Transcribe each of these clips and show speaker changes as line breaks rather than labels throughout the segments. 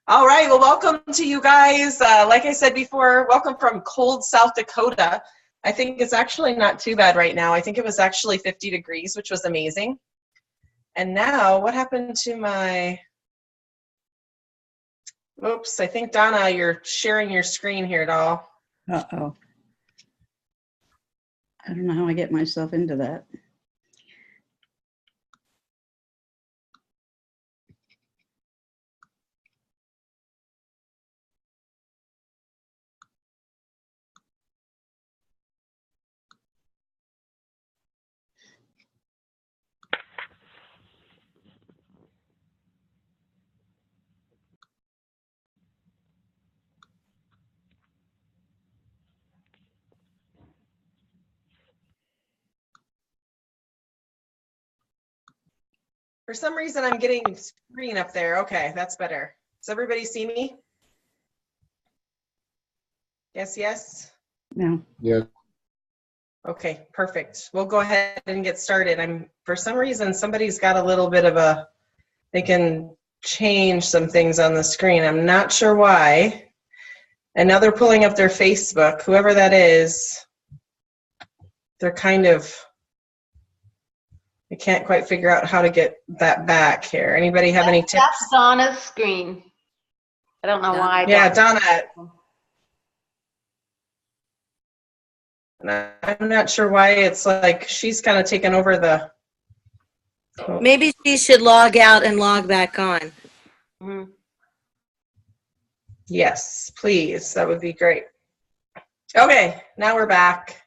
All right, well, welcome to you guys. Like I said before, welcome from cold South Dakota. I think it's actually not too bad right now. I think it was actually 50 degrees, which was amazing. And now, what happened to my, oops, I think, Donna, you're sharing your screen here, doll.
Uh-oh. I don't know how I get myself into that.
For some reason, I'm getting screen up there. Okay, that's better. Does everybody see me? Yes, yes?
No.
Yeah.
Okay, perfect. We'll go ahead and get started. For some reason, somebody's got a little bit of a, they can change some things on the screen. I'm not sure why. And now they're pulling up their Facebook. Whoever that is, they're kind of, I can't quite figure out how to get that back here. Anybody have any tips?
That's Donna's screen. I don't know why.
Yeah, Donna. I'm not sure why it's like she's kind of taken over the.
Maybe she should log out and log back on.
Mhm.
Yes, please. That would be great. Okay, now we're back.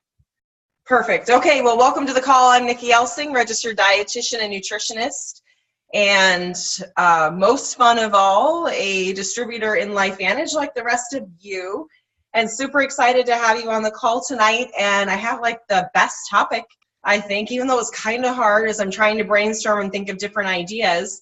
Perfect. Okay, well, welcome to the call. I'm Nikki Elsing, registered dietitian and nutritionist, and most fun of all, a distributor in Lifevantage like the rest of you, and super excited to have you on the call tonight. And I have like the best topic, I think, even though it's kind of hard as I'm trying to brainstorm and think of different ideas.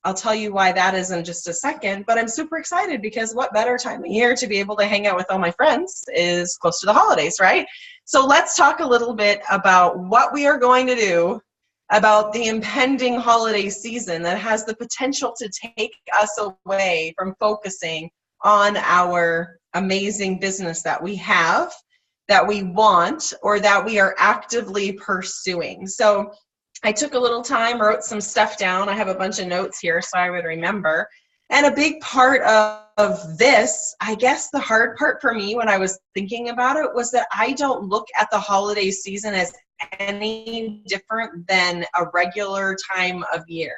I'll tell you why that is in just a second, but I'm super excited because what better time of year to be able to hang out with all my friends is close to the holidays, right? So let's talk a little bit about what we are going to do about the impending holiday season that has the potential to take us away from focusing on our amazing business that we have, that we want, or that we are actively pursuing. So I took a little time, wrote some stuff down. I have a bunch of notes here so I would remember. And a big part of this, I guess the hard part for me when I was thinking about it was that I don't look at the holiday season as any different than a regular time of year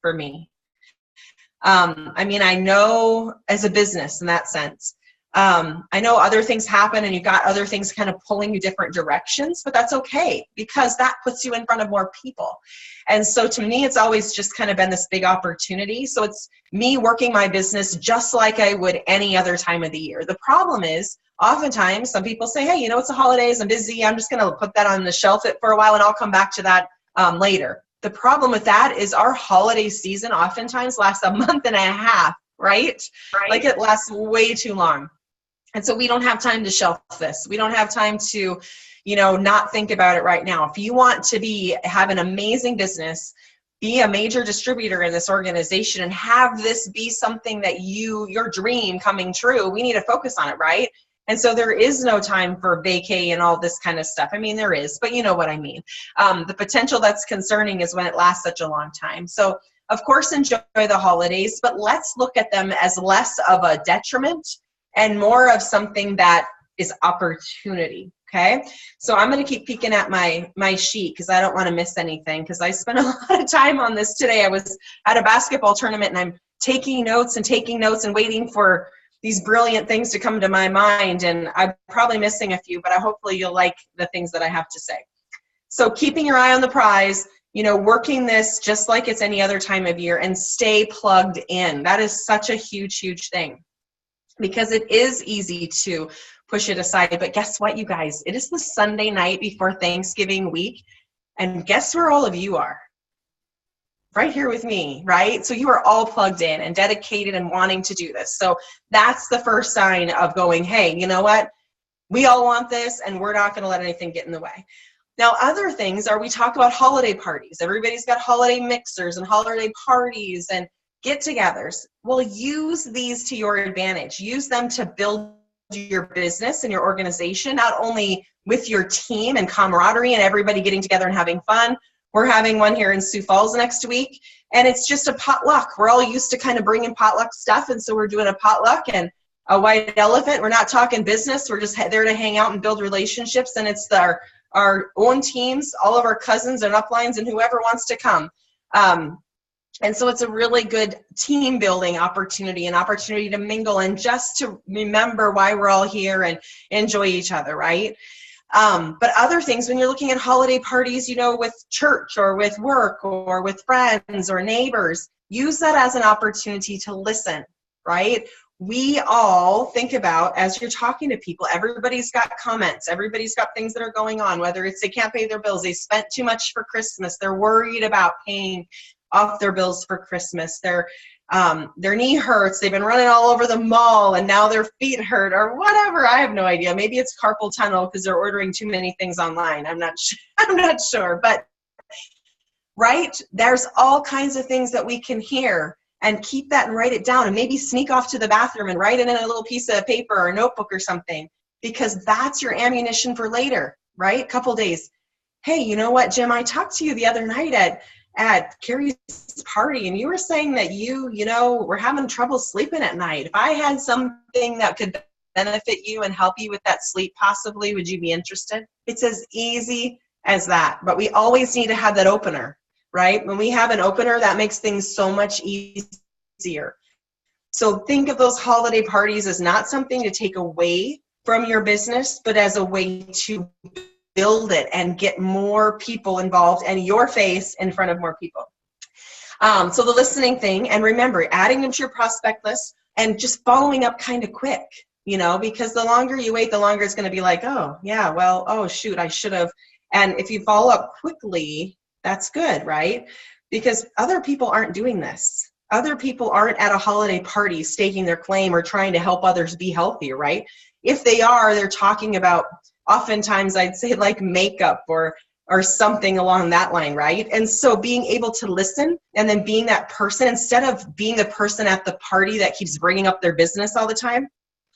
for me. I mean, I know as a business in that sense, I know other things happen and you've got other things kind of pulling you different directions, but that's okay because that puts you in front of more people. And so to me, it's always just kind of been this big opportunity. So it's me working my business just like I would any other time of the year. The problem is oftentimes some people say, hey, you know, it's the holidays, I'm busy, I'm just going to put that on the shelf for a while and I'll come back to that later. The problem with that is our holiday season oftentimes lasts a month and a half, right? Like it lasts way too long. And so we don't have time to shelf this. We don't have time to, you know, not think about it right now. If you want to have an amazing business, be a major distributor in this organization and have this be something that your dream coming true, we need to focus on it, right? And so there is no time for vacay and all this kind of stuff. I mean, there is, but you know what I mean. The potential that's concerning is when it lasts such a long time. So of course, enjoy the holidays, but let's look at them as less of a detriment and more of something that is opportunity, okay? So I'm gonna keep peeking at my sheet because I don't wanna miss anything because I spent a lot of time on this today. I was at a basketball tournament and I'm taking notes and waiting for these brilliant things to come to my mind, and I'm probably missing a few, but hopefully you'll like the things that I have to say. So keeping your eye on the prize, you know, working this just like it's any other time of year and stay plugged in. That is such a huge, huge thing. Because it is easy to push it aside. But guess what, you guys? It is the Sunday night before Thanksgiving week. And guess where all of you are? Right here with me, right? So you are all plugged in and dedicated and wanting to do this. So that's the first sign of going, hey, you know what? We all want this and we're not going to let anything get in the way. Now, other things are we talk about holiday parties. Everybody's got holiday mixers and holiday parties and get-togethers. Well, use these to your advantage. Use them to build your business and your organization, not only with your team and camaraderie and everybody getting together and having fun. We're having one here in Sioux Falls next week, and it's just a potluck. We're all used to kind of bringing potluck stuff, and so we're doing a potluck and a white elephant. We're not talking business. We're just there to hang out and build relationships, and it's our own teams, all of our cousins and uplines and whoever wants to come. And so it's a really good team building opportunity, an opportunity to mingle and just to remember why we're all here and enjoy each other, right? But other things, when you're looking at holiday parties, with church or with work or with friends or neighbors, use that as an opportunity to listen, right? We all think about, as you're talking to people, everybody's got comments, everybody's got things that are going on, whether it's they can't pay their bills, they spent too much for Christmas, they're worried about paying off their bills for Christmas, their knee hurts, they've been running all over the mall and now their feet hurt or whatever. I have no idea. Maybe it's carpal tunnel because they're ordering too many things online. I'm not sure, but right, there's all kinds of things that we can hear, and keep that and write it down, and maybe sneak off to the bathroom and write it in a little piece of paper or a notebook or something, because that's your ammunition for later, right? Couple days. Hey, you know what, Jim, I talked to you the other night at Carrie's party, and you were saying that you were having trouble sleeping at night. If I had something that could benefit you and help you with that sleep, possibly, would you be interested? It's as easy as that, but we always need to have that opener, right? When we have an opener, that makes things so much easier. So think of those holiday parties as not something to take away from your business, but as a way to build it and get more people involved and your face in front of more people. So the listening thing, and remember, adding them to your prospect list and just following up kind of quick, because the longer you wait, the longer it's going to be like, oh, yeah, well, oh, shoot, I should have. And if you follow up quickly, that's good, right? Because other people aren't doing this. Other people aren't at a holiday party staking their claim or trying to help others be healthier, right? If they are, they're talking about, oftentimes I'd say like makeup or something along that line, right? And so being able to listen and then being that person, instead of being the person at the party that keeps bringing up their business all the time,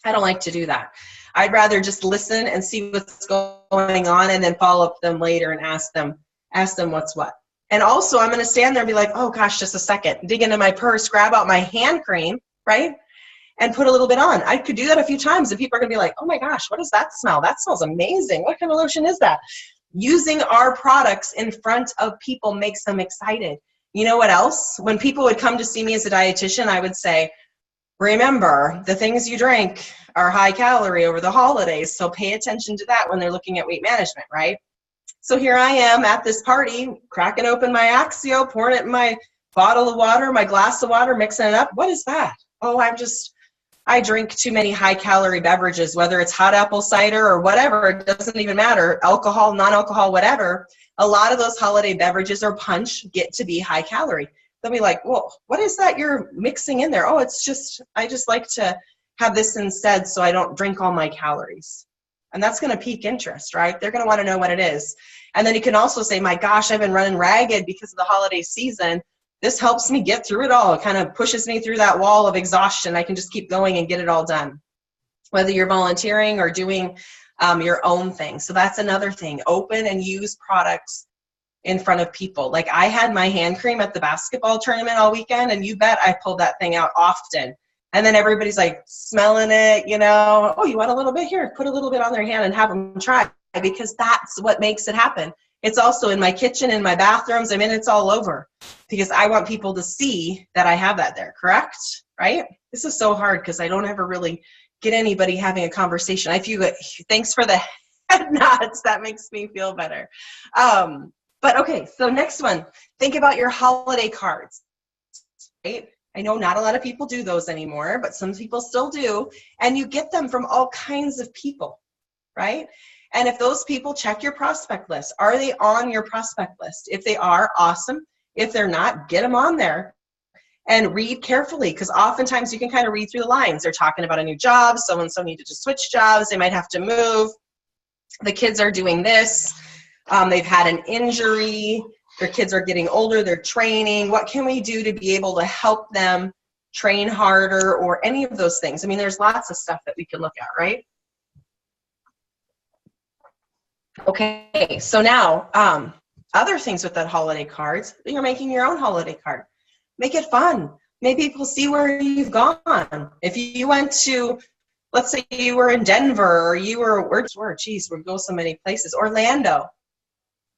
I don't like to do that. I'd rather just listen and see what's going on and then follow up with them later and ask them what's what. And also I'm going to stand there and be like, oh gosh, just a second, dig into my purse, grab out my hand cream, right? And put a little bit on. I could do that a few times and people are going to be like, oh my gosh, what does that smell? That smells amazing. What kind of lotion is that? Using our products in front of people makes them excited. You know what else? When people would come to see me as a dietitian, I would say, remember, the things you drink are high calorie over the holidays, so pay attention to that when they're looking at weight management, right? So here I am at this party, cracking open my Axio, pouring it in my bottle of water, my glass of water, mixing it up. What is that? Oh, I drink too many high-calorie beverages, whether it's hot apple cider or whatever. It doesn't even matter, alcohol, non-alcohol, whatever. A lot of those holiday beverages or punch get to be high-calorie. They'll be like, well, what is that you're mixing in there? Oh, I just like to have this instead so I don't drink all my calories. And that's going to pique interest, right? They're going to want to know what it is. And then you can also say, my gosh, I've been running ragged because of the holiday season. This helps me get through it all. It kind of pushes me through that wall of exhaustion. I can just keep going and get it all done, whether you're volunteering or doing your own thing. So that's another thing. Open and use products in front of people. Like I had my hand cream at the basketball tournament all weekend, and you bet I pulled that thing out often. And then everybody's like smelling it, oh, you want a little bit? Here, put a little bit on their hand and have them try, because that's what makes it happen. It's also in my kitchen, in my bathrooms. I mean, it's all over because I want people to see that I have that there, correct? Right? This is so hard because I don't ever really get anybody having a conversation. Thanks for the head nods. That makes me feel better. But okay, so next one, think about your holiday cards, right? I know not a lot of people do those anymore, but some people still do. And you get them from all kinds of people, right? And if those people, check your prospect list. Are they on your prospect list? If they are, awesome. If they're not, get them on there and read carefully, because oftentimes you can kind of read through the lines. They're talking about a new job. So-and-so needed to switch jobs. They might have to move. The kids are doing this. They've had an injury. their kids are getting older, they're training. What can we do to be able to help them train harder or any of those things? I mean, there's lots of stuff that we can look at, right? Okay, so now, other things with that holiday cards, you're making your own holiday card. Make it fun. Make people see where you've gone. If you went to, let's say you were in Denver, or you were, geez, we go so many places, Orlando.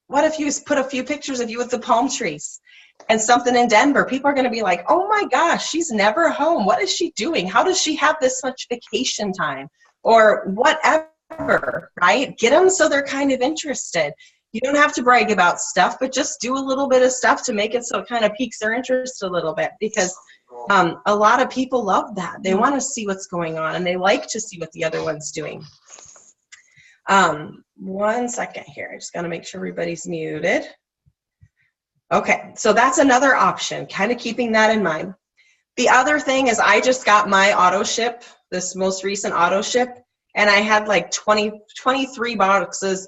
What if you put a few pictures of you with the palm trees and something in Denver? People are going to be like, oh my gosh, she's never home. What is she doing? How does she have this much vacation time? Or whatever, right? Get them so they're kind of interested. You don't have to brag about stuff, but just do a little bit of stuff to make it so it kind of piques their interest a little bit, because a lot of people love that. They want to see what's going on, and they like to see what the other one's doing. 1 second here. I just got to make sure everybody's muted. Okay, so that's another option, kind of keeping that in mind. The other thing is I just got my auto ship, this most recent auto ship, and I had like 23 bottles of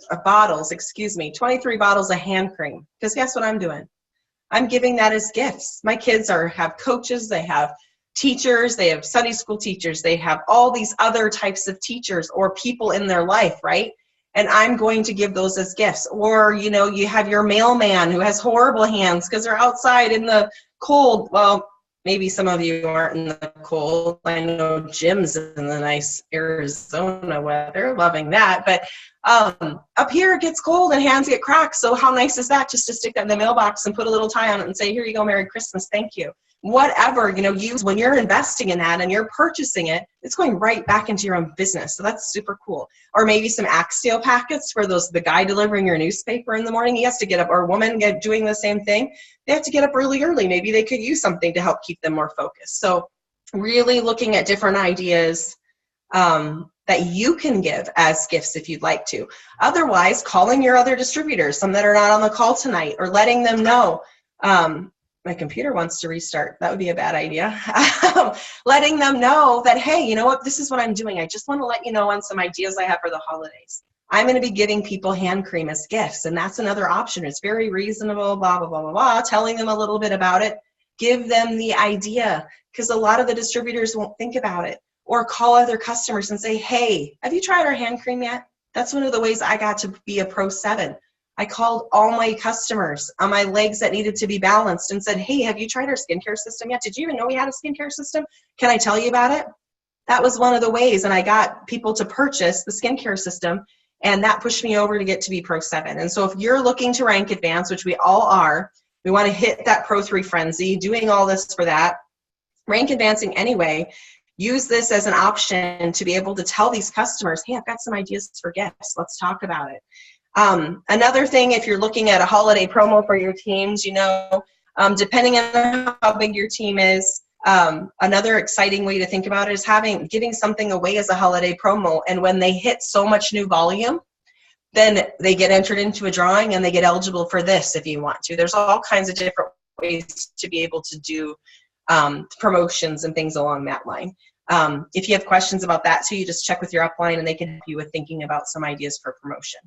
hand cream. Because guess what I'm doing? I'm giving that as gifts. My kids have coaches, they have teachers, they have Sunday school teachers, they have all these other types of teachers or people in their life, right? And I'm going to give those as gifts. Or, you know, you have your mailman who has horrible hands because they're outside in the cold. Well, maybe some of you aren't in the cold. I know Jim's in the nice Arizona weather, loving that. But up here it gets cold and hands get cracked. So how nice is that, just to stick that in the mailbox and put a little tie on it and say, here you go, Merry Christmas, thank you. Whatever, you know, use when you're investing in that and you're purchasing it, it's going right back into your own business. So that's super cool. Or maybe some Axio packets for the guy delivering your newspaper in the morning. He has to get up, or a woman doing the same thing. They have to get up really early. Maybe they could use something to help keep them more focused. So really looking at different ideas that you can give as gifts if you'd like to. Otherwise, calling your other distributors, some that are not on the call tonight, or letting them know. My computer wants to restart. That would be a bad idea. Letting them know that, hey, you know what? This is what I'm doing. I just want to let you know on some ideas I have for the holidays. I'm going to be giving people hand cream as gifts, and that's another option. It's very reasonable, blah, blah, blah, blah, blah. Telling them a little bit about it. Give them the idea, because a lot of the distributors won't think about it. Or call other customers and say, hey, have you tried our hand cream yet? That's one of the ways I got to be a Pro 7. I called all my customers on my legs that needed to be balanced and said, hey, have you tried our skincare system yet? Did you even know we had a skincare system? Can I tell you about it? That was one of the ways, and I got people to purchase the skincare system, and that pushed me over to get to be Pro 7. And so if you're looking to rank advance, which we all are, we want to hit that Pro 3 frenzy, doing all this for that, rank advancing anyway, use this as an option to be able to tell these customers, hey, I've got some ideas for gifts. Let's talk about it. Another thing, if you're looking at a holiday promo for your teams, you know, depending on how big your team is, another exciting way to think about it is giving something away as a holiday promo. And when they hit so much new volume, then they get entered into a drawing and they get eligible for this if you want to. There's all kinds of different ways to be able to do promotions and things along that line. If you have questions about that too, you just check with your upline and they can help you with thinking about some ideas for promotion.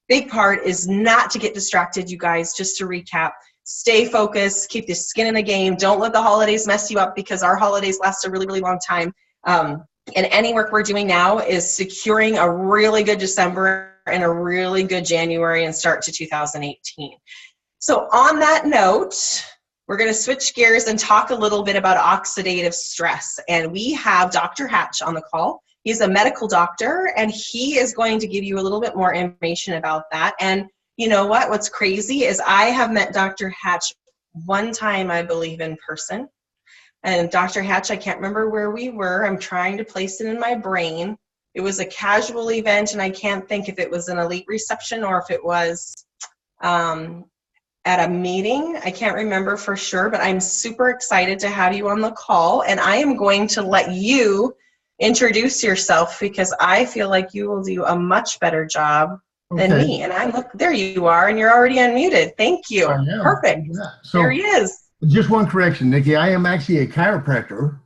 Big part is not to get distracted, you guys. Just to recap, stay focused, keep the skin in the game. Don't let the holidays mess you up, because our holidays last a really, really long time. And any work we're doing now is securing a really good December and a really good January and start to 2018. So on that note, we're going to switch gears and talk a little bit about oxidative stress. And we have Dr. Hatch on the call. He's a medical doctor, and he is going to give you a little bit more information about that. And you know what? What's crazy is I have met Dr. Hatch one time, I believe, in person. And Dr. Hatch, I can't remember where we were. I'm trying to place it in my brain. It was a casual event, and I can't think if it was an elite reception or if it was at a meeting. I can't remember for sure, but I'm super excited to have you on the call. And I am going to let you introduce yourself, because I feel like you will do a much better job than me. And there you are, and you're already unmuted. Thank you. Perfect. Yeah. So, there he is.
Just one correction, Nikki. I am actually a chiropractor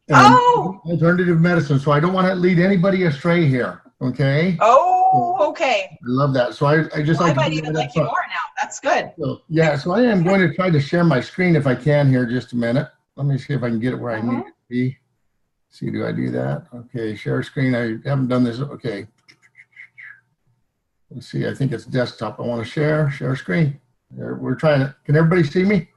and alternative medicine, so I don't want to lead anybody astray here. Okay.
Oh, Oh, okay.
I love that. So I just
Well, I
like to
might
do
even
that up
like you
front.
more now. That's good.
So, yeah, so I am going to try to share my screen if I can here just a minute. Let me see if I can get it where I need it to be. See, do I do that? Okay, share screen. I haven't done this. Okay. Let's see, I think it's desktop. I want to share screen. We're trying to, can everybody see me?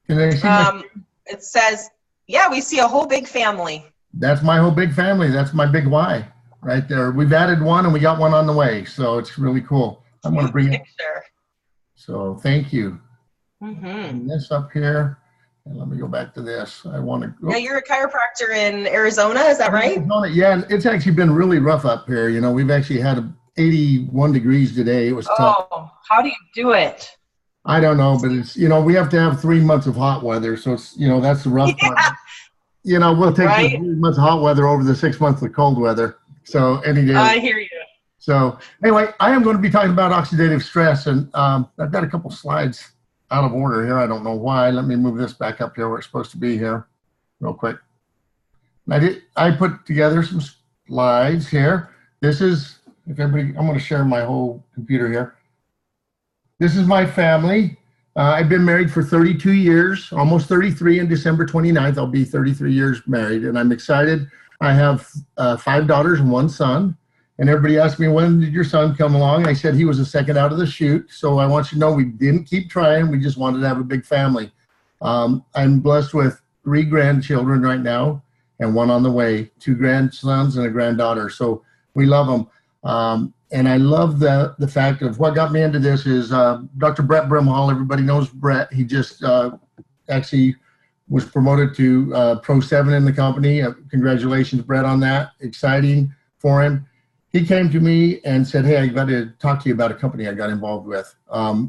Can they see my?
It says, yeah, we see a whole big family.
That's my whole big family. That's my big Y right there. We've added one and we got one on the way. So it's really cool. I'm going to bring it.
Picture.
So thank you.
Mm-hmm.
Bring this up here. And let me go back to this. I want to go.
Now, you're a chiropractor in Arizona, is that right?
Yeah, it's actually been really rough up here. You know, we've actually had 81 degrees today. It was tough.
Oh, how do you do it?
I don't know, but it's, you know, we have to have 3 months of hot weather. So it's, you know, that's the rough part. You know, we'll take the 3 months of hot weather over the 6 months of cold weather. So any day.
I hear you.
So anyway, I am going to be talking about oxidative stress, and I've got a couple slides out of order here. I don't know why. Let me move this back up here where it's supposed to be here real quick. I put together some slides here. This is, if everybody, I'm going to share my whole computer here. This is my family. I've been married for 32 years, almost 33 in December 29th. I'll be 33 years married, and I'm excited. I have 5 daughters and 1 son. And everybody asked me, when did your son come along? I said he was the second out of the chute. So I want you to know we didn't keep trying. We just wanted to have a big family. I'm blessed with 3 grandchildren right now and 1 on the way, 2 grandsons and a granddaughter. So we love them. And I love the fact of what got me into this is Dr. Brett Brimhall. Everybody knows Brett. He just actually was promoted to Pro 7 in the company. Congratulations, Brett, on that. Exciting for him. He came to me and said, hey, I got to talk to you about a company I got involved with.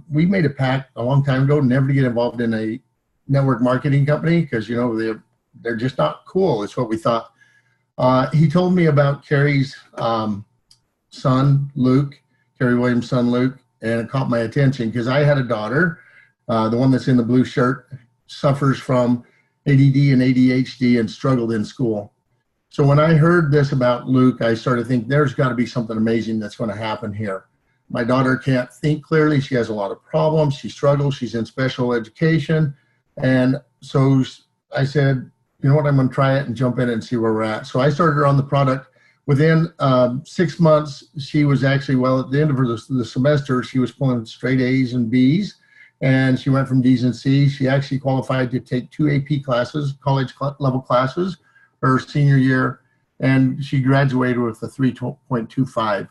We made a pact a long time ago never to get involved in a network marketing company because, you know, they're just not cool. It's what we thought. He told me about Carrie's son, Luke, Carrie Williams' son, Luke, and it caught my attention because I had a daughter, the one that's in the blue shirt, suffers from ADD and ADHD and struggled in school. So when I heard this about Luke, I started thinking there's got to be something amazing that's going to happen here. My daughter can't think clearly. She has a lot of problems. She struggles. She's in special education. And so I said, you know what, I'm going to try it and jump in and see where we're at. So I started her on the product. Within 6 months, she was actually, well, at the end of the semester, she was pulling straight A's and B's. And she went from D's and C's. She actually qualified to take 2 AP classes, college level classes, her senior year, and she graduated with a 3.25.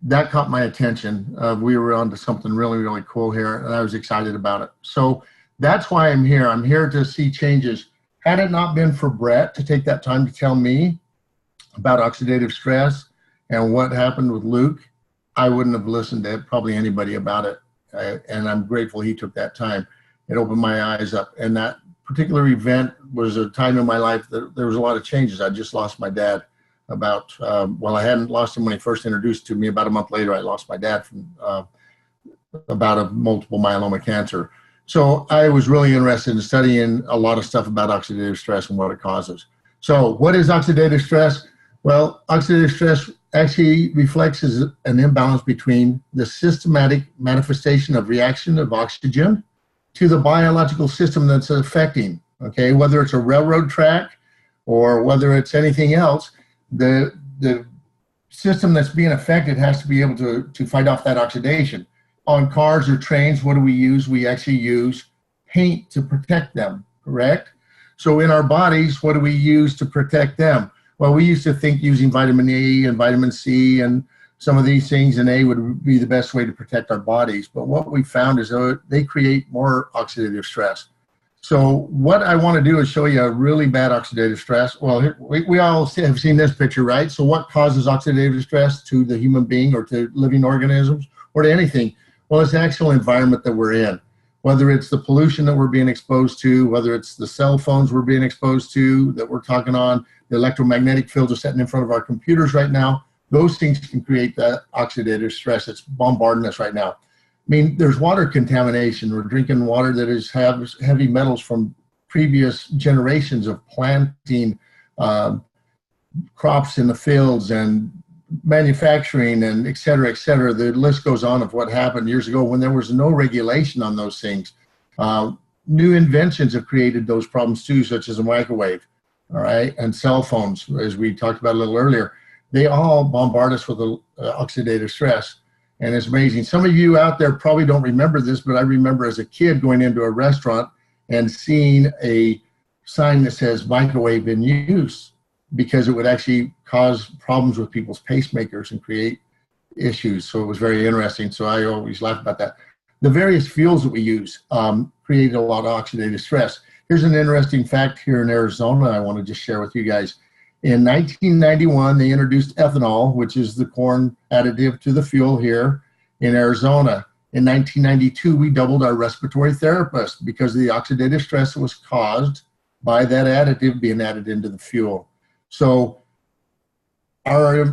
That caught my attention. We were onto something really, really cool here, and I was excited about it. So that's why I'm here. I'm here to see changes. Had it not been for Brett to take that time to tell me about oxidative stress and what happened with Luke, I wouldn't have listened to probably anybody about it. And I'm grateful he took that time. It opened my eyes up. And that particular event was a time in my life that there was a lot of changes. I just lost my dad about, well, I hadn't lost him when he first introduced to me. About a month later, I lost my dad from about a multiple myeloma cancer. So I was really interested in studying a lot of stuff about oxidative stress and what it causes. So what is oxidative stress? Well, oxidative stress actually reflects as an imbalance between the systematic manifestation of reaction of oxygen to the biological system that's affecting, okay? Whether it's a railroad track or whether it's anything else, the system that's being affected has to be able to fight off that oxidation. On cars or trains, what do we use? We actually use paint to protect them, correct? So in our bodies, what do we use to protect them? Well, we used to think using vitamin E and vitamin C and some of these things, and A would be the best way to protect our bodies. But what we found is that they create more oxidative stress. So what I want to do is show you a really bad oxidative stress. Well, we all have seen this picture, right? So what causes oxidative stress to the human being or to living organisms or to anything? Well, it's the actual environment that we're in. Whether it's the pollution that we're being exposed to, whether it's the cell phones we're being exposed to, that we're talking on, the electromagnetic fields are sitting in front of our computers right now, those things can create that oxidative stress that's bombarding us right now. I mean, there's water contamination. We're drinking water that has heavy metals from previous generations of planting crops in the fields and manufacturing and et cetera, the list goes on of what happened years ago when there was no regulation on those things. New inventions have created those problems too, such as a microwave, all right, and cell phones, as we talked about a little earlier. They all bombard us with oxidative stress, and it's amazing. Some of you out there probably don't remember this, but I remember as a kid going into a restaurant and seeing a sign that says microwave in use, because it would actually cause problems with people's pacemakers and create issues. So it was very interesting. So I always laugh about that. The various fuels that we use create a lot of oxidative stress. Here's an interesting fact here in Arizona I want to just share with you guys. In 1991, they introduced ethanol, which is the corn additive to the fuel here in Arizona. In 1992, we doubled our respiratory therapists because of the oxidative stress that was caused by that additive being added into the fuel. So our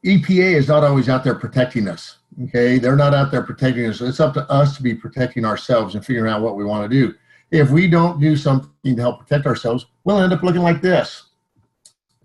EPA is not always out there protecting us, okay? They're not out there protecting us. It's up to us to be protecting ourselves and figuring out what we want to do. If we don't do something to help protect ourselves, we'll end up looking like this,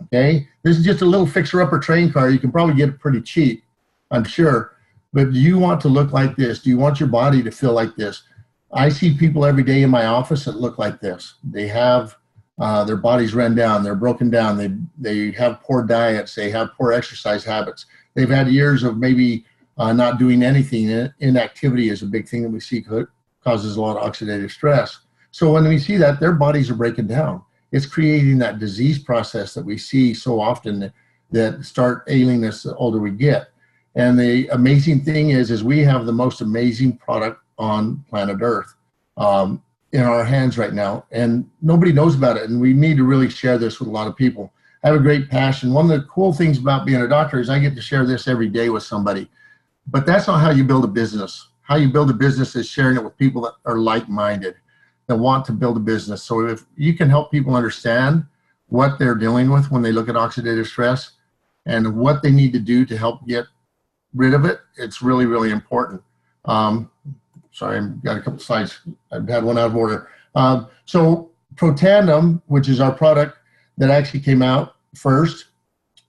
okay? This is just a little fixer-upper train car. You can probably get it pretty cheap, I'm sure. But do you want to look like this? Do you want your body to feel like this? I see people every day in my office that look like this. They have their bodies run down, they're broken down, they have poor diets, they have poor exercise habits. They've had years of maybe not doing anything. Inactivity is a big thing that we see causes a lot of oxidative stress. So when we see that, their bodies are breaking down. It's creating that disease process that we see so often that start ailing us the older we get. And the amazing thing is we have the most amazing product on planet Earth in our hands right now, and nobody knows about it, and we need to really share this with a lot of people. I have a great passion. One of the cool things about being a doctor is I get to share this every day with somebody, but that's not how you build a business. How you build a business is sharing it with people that are like-minded, that want to build a business. So if you can help people understand what they're dealing with when they look at oxidative stress and what they need to do to help get rid of it, it's really, really important. Sorry, I've got a couple slides. I've had one out of order. So Protandim, which is our product that actually came out first,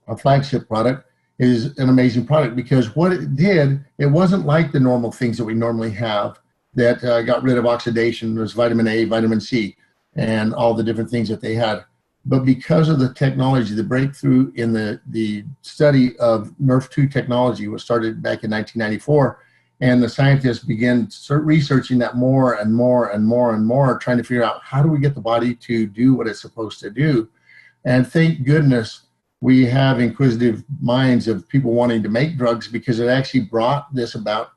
our flagship product, is an amazing product because what it did, it wasn't like the normal things that we normally have that got rid of oxidation. There's vitamin A, vitamin C, and all the different things that they had. But because of the technology, the breakthrough in the study of NRF2 technology was started back in 1994, and the scientists began researching that more and more and more and more, trying to figure out how do we get the body to do what it's supposed to do. And thank goodness we have inquisitive minds of people wanting to make drugs, because it actually brought this about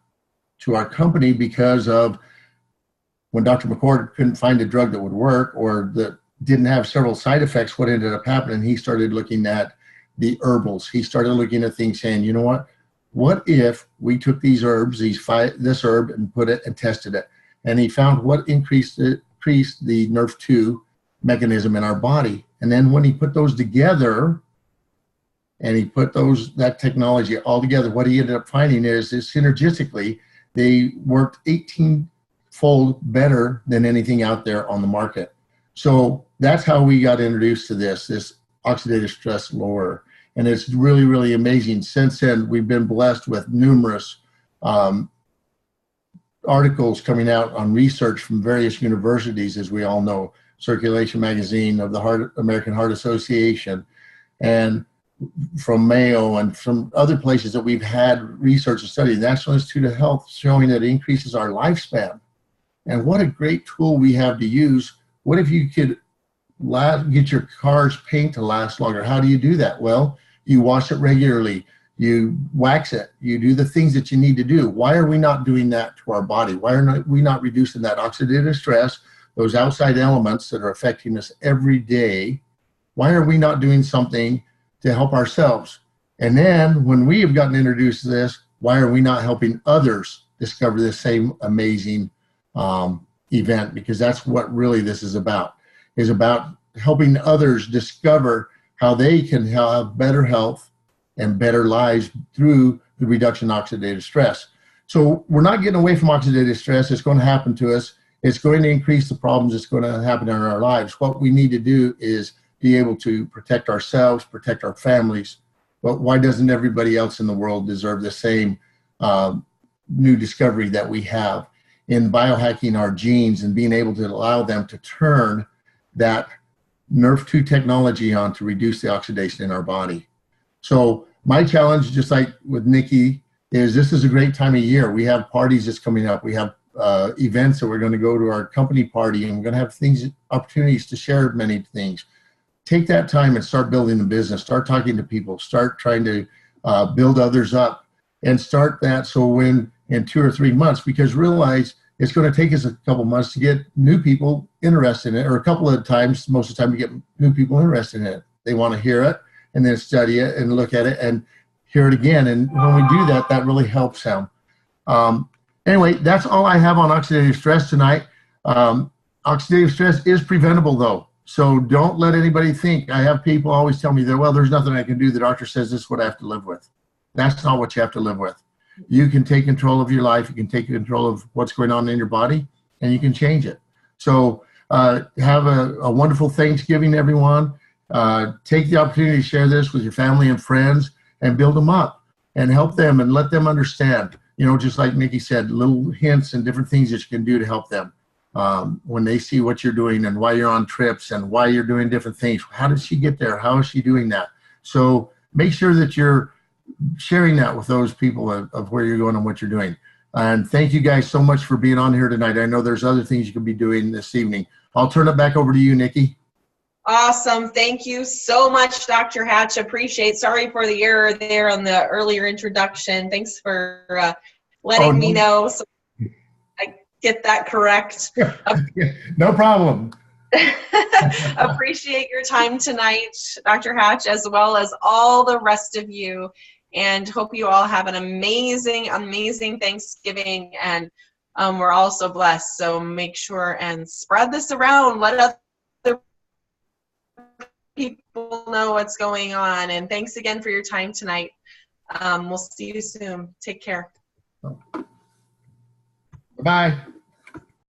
to our company because of when Dr. McCord couldn't find a drug that would work or that didn't have several side effects. What ended up happening, he started looking at the herbals. He started looking at things saying, you know what if we took these herbs, this herb, and put it and tested it? And he found what increased the NRF2 mechanism in our body. And then when he put those together, and he put that technology all together, what he ended up finding is synergistically, they worked 18-fold better than anything out there on the market. So that's how we got introduced to this oxidative stress lower. And it's really, really amazing. Since then, we've been blessed with numerous articles coming out on research from various universities, as we all know, Circulation Magazine, of the American Heart Association, and from Mayo and from other places that we've had research and study. The National Institute of Health showing that it increases our lifespan. And what a great tool we have to use. What if you could get your car's paint to last longer? How do you do that? Well, you wash it regularly, you wax it, you do the things that you need to do. Why are we not doing that to our body? Why are we not reducing that oxidative stress, those outside elements that are affecting us every day? Why are we not doing something to help ourselves? And then when we have gotten introduced to this, why are we not helping others discover this same amazing event? Because that's what really this is about helping others discover how they can have better health and better lives through the reduction of oxidative stress. So we're not getting away from oxidative stress. It's going to happen to us. It's going to increase the problems. It's going to happen in our lives. What we need to do is be able to protect ourselves, protect our families, but why doesn't everybody else in the world deserve the same new discovery that we have in biohacking our genes and being able to allow them to turn that NRF2 technology on to reduce the oxidation in our body. So my challenge, just like with Nikki, is this is a great time of year. We have parties that's coming up. We have events that we're going to go to our company party, and we're going to have opportunities to share many things. Take that time and start building the business. Start talking to people. Start trying to build others up, and start that so when in 2 or 3 months, because realize it's going to take us a couple months to get new people interested in it, or a couple of times, most of the time, to get new people interested in it. They want to hear it and then study it and look at it and hear it again. And when we do that, that really helps them. Anyway, that's all I have on oxidative stress tonight. Oxidative stress is preventable, though. So don't let anybody think. I have people always tell me that, well, there's nothing I can do. The doctor says this is what I have to live with. That's not what you have to live with. You can take control of your life. You can take control of what's going on in your body, and you can change it. So have a wonderful Thanksgiving, everyone. Take the opportunity to share this with your family and friends and build them up and help them and let them understand, you know, just like Nikki said, little hints and different things that you can do to help them when they see what you're doing and why you're on trips and why you're doing different things. How did she get there? How is she doing that? So make sure that you're sharing that with those people of where you're going and what you're doing. And thank you guys so much for being on here tonight. I know there's other things you can be doing this evening. I'll turn it back over to you, Nikki.
Awesome. Thank you so much, Dr. Hatch. Appreciate. Sorry for the error there on the earlier introduction. Thanks for letting me know so I get that correct.
No problem.
Appreciate your time tonight, Dr. Hatch, as well as all the rest of you. And hope you all have an amazing, amazing Thanksgiving. And we're all so blessed. So make sure and spread this around. Let other people know what's going on. And thanks again for your time tonight. We'll see you soon. Take care.
Bye.